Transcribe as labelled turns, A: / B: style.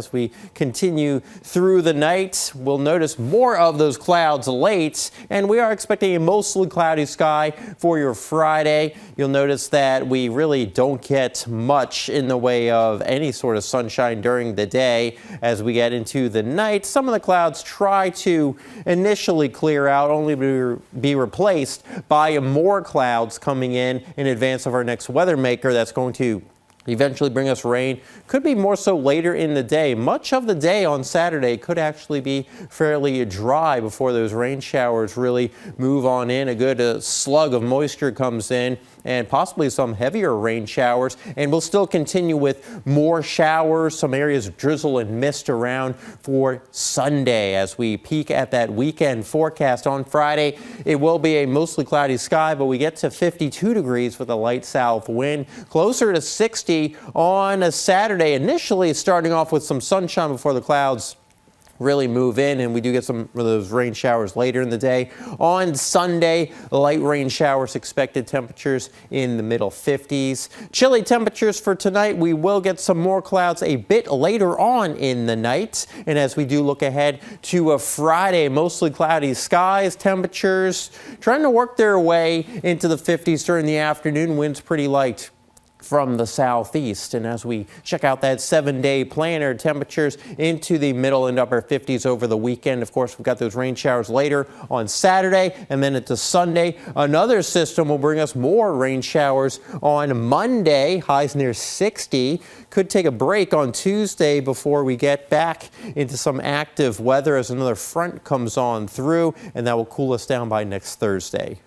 A: As we continue through the night, we'll notice more of those clouds late, and we are expecting a mostly cloudy sky for your Friday. You'll notice that we really don't get much in the way of any sort of sunshine during the day. As we get into the night, some of the clouds try to initially clear out, only to be replaced by more clouds coming in advance of our next weather maker that's going to eventually bring us rain. Could be more so later in the day. Much of the day on Saturday could actually be fairly dry before those rain showers really move on in. A good slug of moisture comes in and possibly some heavier rain showers, and we'll still continue with more showers, some areas of drizzle and mist around for Sunday. As we peek at that weekend forecast on Friday, it will be a mostly cloudy sky, but we get to 52 degrees with a light south wind, closer to 60 on a Saturday, initially starting off with some sunshine before the clouds really move in, and we do get some of those rain showers later in the day. On Sunday, light rain showers expected, temperatures in the middle 50s. Chilly temperatures for tonight. We will get some more clouds a bit later on in the night. And as we do look ahead to a Friday, mostly cloudy skies, temperatures trying to work their way into the 50s during the afternoon. Winds pretty light from the southeast. And as we check out that 7-day planner, temperatures into the middle and upper 50s over the weekend. Of course, we've got those rain showers later on Saturday, and then into Sunday. Another system will bring us more rain showers on Monday, highs near 60. Could take a break on Tuesday before we get back into some active weather as another front comes on through, and that will cool us down by next Thursday.